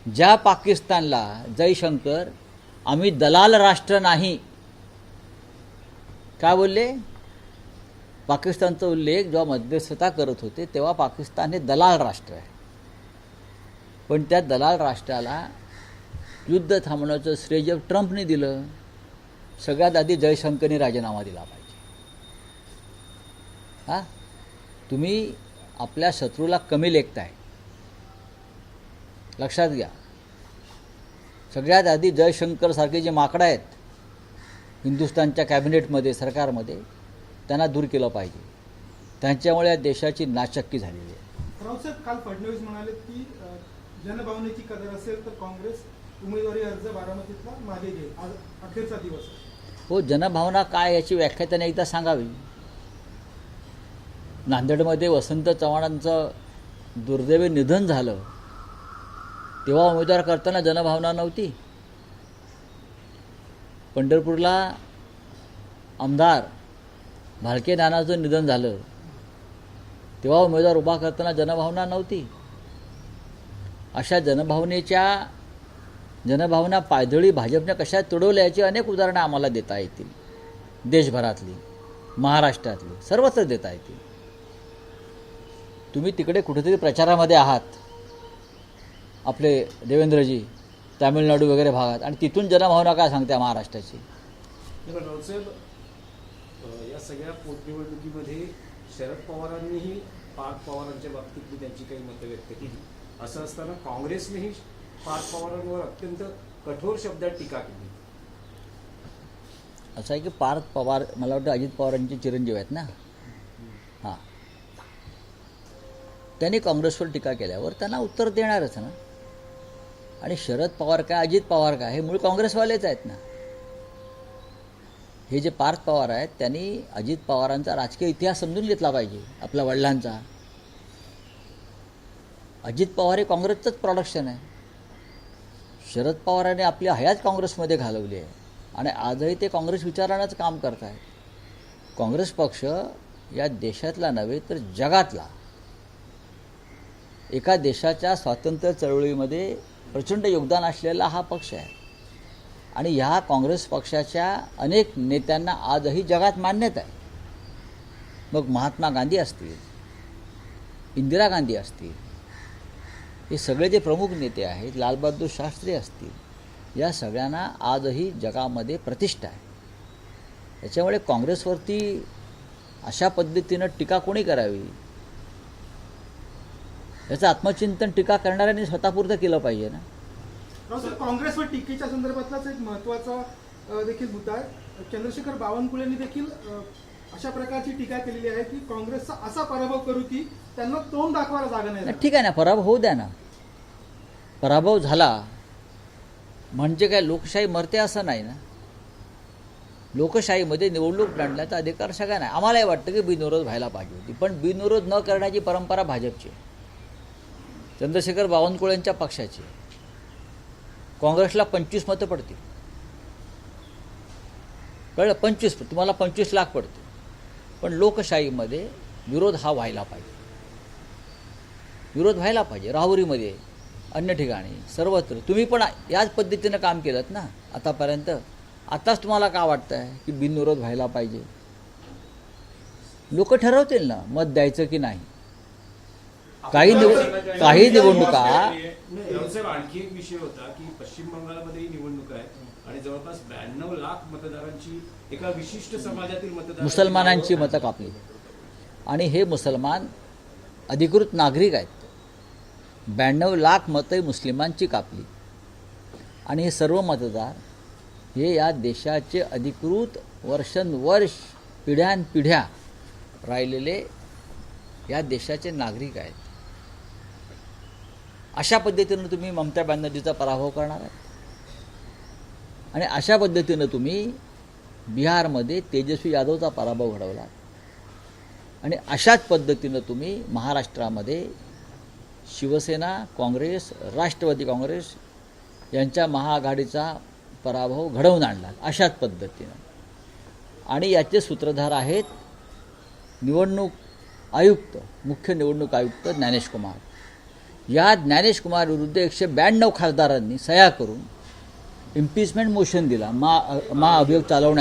ज्या पाकिस्तानला जयशंकर आम्ही दलाल राष्ट्र नाही काय बोलले, पाकिस्तानचा उल्लेख जेव्हा मध्यस्थता करत होते तेव्हा पाकिस्तान हे दलाल राष्ट्र आहे, पण त्या दलाल राष्ट्राला युद्ध थांबवण्याचं श्रेय जर ट्रम्पने दिलं, सगळ्यात आधी जयशंकरने राजीनामा दिला पाहिजे। हां, तुम्ही आपल्या शत्रूला कमी लेखताय, लक्षात घ्या। सगळ्यात आधी जयशंकर सारखे जे माकडं आहेत हिंदुस्थानच्या कॅबिनेटमध्ये सरकारमध्ये, त्यांना दूर केलं पाहिजे। त्यांच्यामुळे या देशाची नाचक्की झालेली आहे। रावसाहेब, काल फडणवीस म्हणाले की जनभावनेची कदर असेल तर काँग्रेस उमेदवारी अर्ज बारामतीतला मागे घेईल, आज अखेरचा दिवस आहे। हो, जनभावना काय याची व्याख्या त्याने एकदा सांगावी। नांदेडमध्ये वसंत चव्हाणांचं दुर्दैवी निधन झालं तेव्हा उमेदवार करताना जनभावना नव्हती। पंढरपूरला आमदार भालके नानाचं निधन झालं तेव्हा उमेदवार उभा करताना जनभावना नव्हती। अशा जनभावना पायदळी भाजपने कशा तुडवल्या याची अनेक उदाहरणं आम्हाला देता येतील, देशभरातली, महाराष्ट्रातली, सर्वत्र देता येतील। तुम्ही तिकडे कुठेतरी प्रचारामध्ये आहात, आपले देवेंद्रजी तामिळनाडू वगैरे भागात, आणि तिथून जनभावना काय सांगते महाराष्ट्राची। रावसाहेब, या सगळ्या पोटनिवडणुकीमध्ये शरद पवारांनीही पार्थ पवारांच्या बाबतीतली त्यांची काही मतं व्यक्त केली, असं असताना काँग्रेसनेही पार्थ पवारांवर अत्यंत कठोर शब्दात टीका केली। असं आहे की पार्थ पवार, मला वाटतं अजित पवारांचे चिरंजीव आहेत ना, हां, त्यांनी काँग्रेसवर टीका केल्यावर त्यांना उत्तर देणारच ना। आणि शरद पवार काय अजित पवार काय हे मूळ काँग्रेसवालेच आहेत ना। हे जे पार्थ पवार आहेत त्यांनी अजित पवारांचा राजकीय इतिहास समजून घेतला पाहिजे, आपल्या वडिलांचा। अजित पवार हे काँग्रेसचंच प्रोडक्शन आहे। शरद पवारांनी आपली हयात काँग्रेसमध्ये घालवली आहे आणि आजही ते काँग्रेस विचारानंच काम करत आहेत। काँग्रेस पक्ष या देशातला नव्हे तर जगातला, एका देशाच्या स्वातंत्र्य चळवळीमध्ये प्रचंड योगदान असलेला हा पक्ष आहे आणि ह्या काँग्रेस पक्षाच्या अनेक नेत्यांना आजही जगात मान्यता आहे। मग महात्मा गांधी असतील, इंदिरा गांधी असतील, हे सगळे जे प्रमुख नेते आहेत, लालबहादूर शास्त्री असतील, या सगळ्यांना आजही जगामध्ये प्रतिष्ठा आहे। त्याच्यामुळे काँग्रेसवरती अशा पद्धतीनं टीका कोणी करावी, याचं आत्मचिंतन टीका करणाऱ्यांनी स्वतःपुरतं केलं पाहिजे ना। काँग्रेसवर टीकेच्या संदर्भातलाच एक महत्त्वाचा देखील मुद्दा आहे। चंद्रशेखर बावनकुळेंनी देखील अशा प्रकारची टीका केलेली आहे की काँग्रेसचा असा पराभव करू की त्यांना तोंड दाखवायला जागा नाही। ठीक आहे ना, पराभव होऊ द्या ना। पराभव झाला म्हणजे काय लोकशाही मरते असं नाही ना। लोकशाहीमध्ये निवडणूक लढण्याचा अधिकार सगळ्यांना आहे। आम्हालाही वाटतं की बिनविरोध व्हायला पाहिजे होती, पण बिनविरोध न करण्याची परंपरा भाजपची, चंद्रशेखर बावनकुळेंच्या पक्षाची। काँग्रेसला 25 मतं पडतील, कळलं, 25, तुम्हाला 25 लाख पडते, पण लोकशाहीमध्ये विरोध हा व्हायला पाहिजे, विरोध व्हायला पाहिजे। राहुरीमध्ये, अन्य ठिकाणी, सर्वत्र तुम्ही पण याच पद्धतीनं काम केलं ना आतापर्यंत। आताच तुम्हाला का वाटतं आहे की बिनविरोध व्हायला पाहिजे? लोक ठरवतील ना मत द्यायचं की नाही। काही निवडणुका, आणखी एक विषय होता की पश्चिम बंगालमध्ये निवडणूक आहे आणि जवळपास 92 लाख मतदारांची एका विशिष्ट समाजातील मतदार मुसलमानांची मतं कापली आणि हे मुसलमान अधिकृत नागरिक आहेत। 92 लाख मतं मुस्लिमांची कापली आणि हे सर्व मतदार हे या देशाचे अधिकृत वर्षानुवर्ष पिढ्यानपिढ्या राहिलेले या देशाचे नागरिक आहेत। अशा पद्धतीनं तुम्ही ममता बॅनर्जीचा पराभव करणार आहात आणि अशा पद्धतीनं तुम्ही बिहारमध्ये तेजस्वी यादवचा पराभव घडवला आणि अशाच पद्धतीनं तुम्ही महाराष्ट्रामध्ये शिवसेना, काँग्रेस, राष्ट्रवादी काँग्रेस यांच्या महाआघाडीचा पराभव घडवून आणला अशाच पद्धतीनं। आणि याचे सूत्रधार आहेत निवडणूक आयुक्त, मुख्य निवडणूक आयुक्त ज्ञानेश कुमार। या ज्ञानेश कुमार विरुद्ध 192 खासदारांनी सह्या करून इम्पिचमेंट मोशन दिला महाअभियोग चालवण्यासाठी.